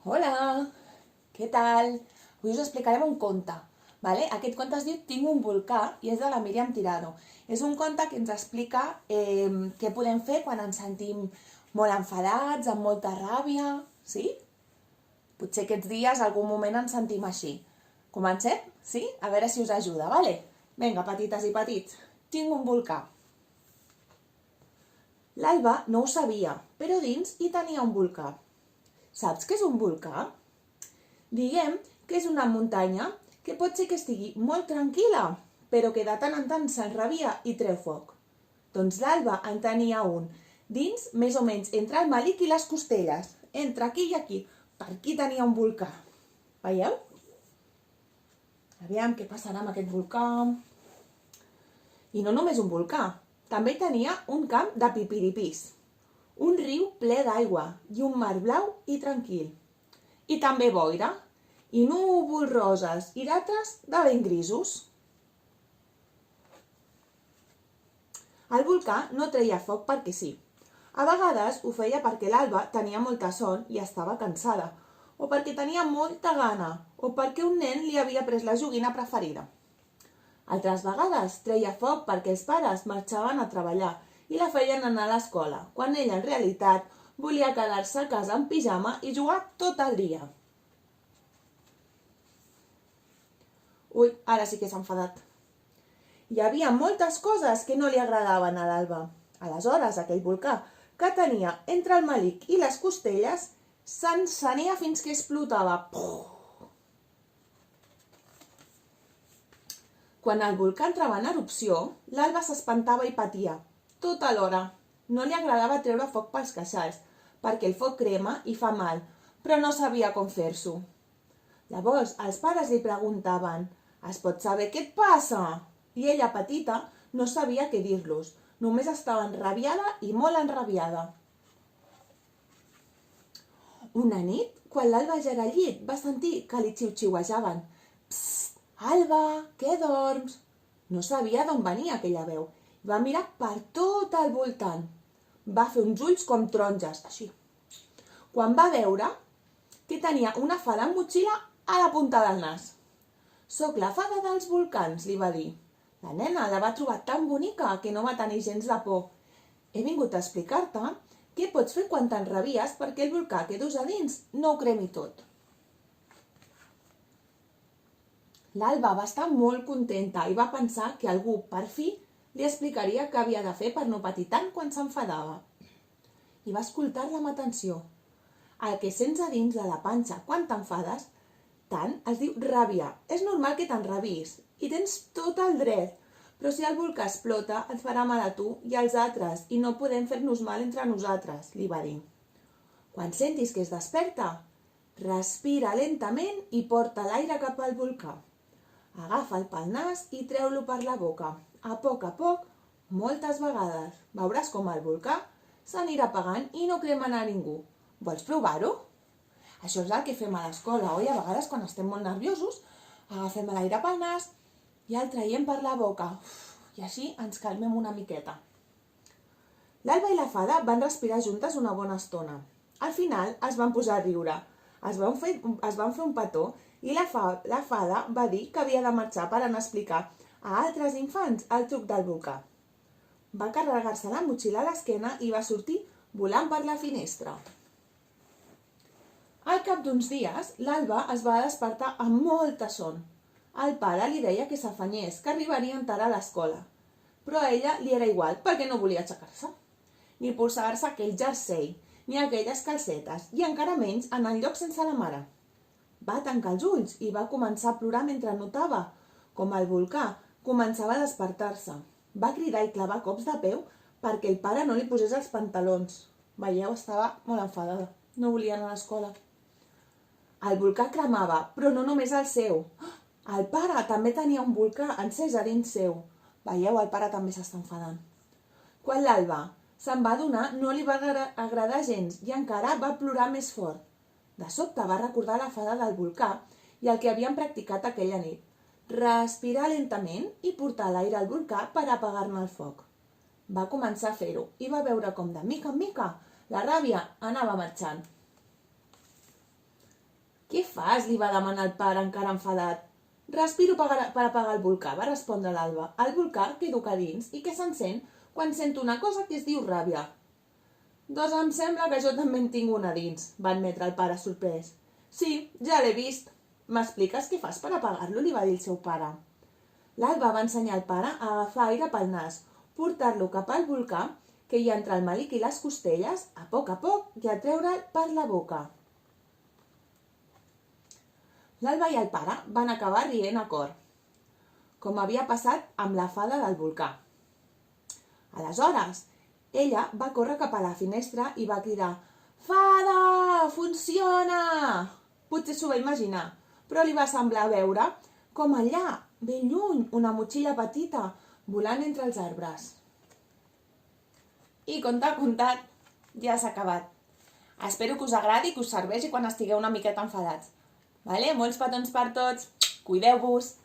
Hola, què tal? Avui us explicarem un conte. Vale? Aquest conte es diu Tinc un volcà i és de la Míriam Tirado. És un conte que ens explica què podem fer quan ens sentim molt enfadats, amb molta ràbia, sí? Potser aquests dies, algun moment ens sentim així. Comencem? Sí? A veure si us ajuda, vale? Vinga, petites i petits. Tinc un volcà. L'Alba no ho sabia, però dins hi tenia un volcà. Saps què és un volcà? Diguem que és una muntanya que pot ser que estigui molt tranquil·la, però que de tant en tant s'enrabia i treu foc. Doncs l'Alba en tenia un, dins més o menys entre el melic i les costelles, entre aquí i aquí. Per aquí tenia un volcà. Veieu? Aviam què passarà amb aquest volcà. I no només un volcà, també tenia un camp de pipiripís, un riu ple d'aigua i un mar blau i tranquil. I també boira, i núvols roses i d'altres de ben grisos. El volcà no treia foc perquè sí. A vegades ho feia perquè l'Alba tenia molta son i estava cansada, o perquè tenia molta gana, o perquè un nen li havia pres la joguina preferida. Altres vegades treia foc perquè els pares marxaven a treballar i la feien anar a l'escola, quan ella en realitat volia quedar-se a casa en pijama i jugar tot el dia. Ui, ara sí que s'ha enfadat. Hi havia moltes coses que no li agradaven a l'Alba. Aleshores, aquell volcà que tenia entre el melic i les costelles s'encenia fins que explotava. Quan el volcà entrava en erupció, l'Alba s'espantava i patia, tot alhora. No li agradava treure foc pels queixals, perquè el foc crema i fa mal, però no sabia com fer-s'ho. Llavors, els pares li preguntaven: «Es pot saber què et passa?» I ella, petita, no sabia què dir-los. Només estava enrabiada i molt enrabiada. Una nit, quan l'Alba ja era al llit, va sentir que li xiu-xiuejaven. «Psst, Alba, què dorms?» No sabia d'on venia aquella veu. Va mirar per tot al voltant. Va fer uns ulls com taronges, així. Quan va veure que tenia una fada amb motxilla a la punta del nas. «Soc la fada dels volcans», li va dir. La nena la va trobar tan bonica que no va tenir gens de por. «He vingut a explicar-te què pots fer quan t'enrabies perquè el volcà que dus a dins no ho cremi tot». L'Alba va estar molt contenta i va pensar que algú, per fi, li explicaria què havia de fer per no patir tant quan s'enfadava. I va escoltar-la amb atenció. El que sents a dins de la panxa quan t'enfades tant es diu ràbia. És normal que t'enrabiïs i tens tot el dret, però si el volcà explota et farà mal a tu i als altres i no podem fer-nos mal entre nosaltres, li va dir. Quan sentis que es desperta, respira lentament i porta l'aire cap al volcà. Agafa'l pel nas i treu-lo per la boca. A poc, moltes vegades. Veuràs com el volcà s'anirà apagant i no cremarà ningú. Vols provar-ho? Això és el que fem a l'escola, oi? A vegades, quan estem molt nerviosos, agafem l'aire pel nas i el traiem per la boca. I així ens calmem una miqueta. L'Alba i la fada van respirar juntes una bona estona. Al final es van posar a riure. Es van fer un petó i la fada va dir que havia de marxar per anar a explicar a altres infants el truc del volcà. Va carregar-se la motxilla a l'esquena i va sortir volant per la finestra. Al cap d'uns dies, l'Alba es va despertar amb molta son. El pare li deia que s'afanyés, que arribarien tard a l'escola. Però a ella li era igual, perquè no volia aixecar-se. Ni posar-se aquell jersei, ni aquelles calcetes, i encara menys en el lloc sense la mare. Va tancar els ulls i va començar a plorar mentre notava com el volcà començava a despertar-se. Va cridar i clavar cops de peu perquè el pare no li posés els pantalons. Veieu, estava molt enfadada. No volia anar a l'escola. El volcà cremava, però no només el seu. El pare també tenia un volcà encès a dins seu. Veieu, el pare també s'està enfadant. Quan l'Alba se'n va adonar, no li va agradar gens i encara va plorar més fort. De sobte va recordar la fada del volcà i el que havien practicat aquella nit. Respirar lentament i portar l'aire al volcà per apagar-ne el foc. Va començar a fer-ho i va veure com de mica en mica la ràbia anava marxant. fas?, li va demanar el pare encara enfadat. Respiro per apagar el volcà, va respondre l'Alba. El volcà quedo que dins i què s'encén quan sento una cosa que es diu ràbia. Doncs em sembla que jo també en tinc una dins, va admetre el pare sorprès. Sí, ja l'he vist. M'expliques què fas per apagar-lo?, li va dir el seu pare. L'Alba va ensenyar al pare a agafar aire pel nas, portar-lo cap al volcà, que hi ha entre el melic i les costelles, a poc, i a treure'l per la boca. L'Alba i el pare van acabar rient a cor, com havia passat amb la fada del volcà. Aleshores, ella va córrer cap a la finestra i va cridar «Fada, funciona!». Potser s'ho va imaginar, però li va semblar veure com allà, ben lluny, una motxilla petita volant entre els arbres. I contat, ja s'ha acabat. Espero que us agradi i que us serveixi quan estigueu una miqueta enfadats. Vale? Molts petons per tots, cuideu-vos!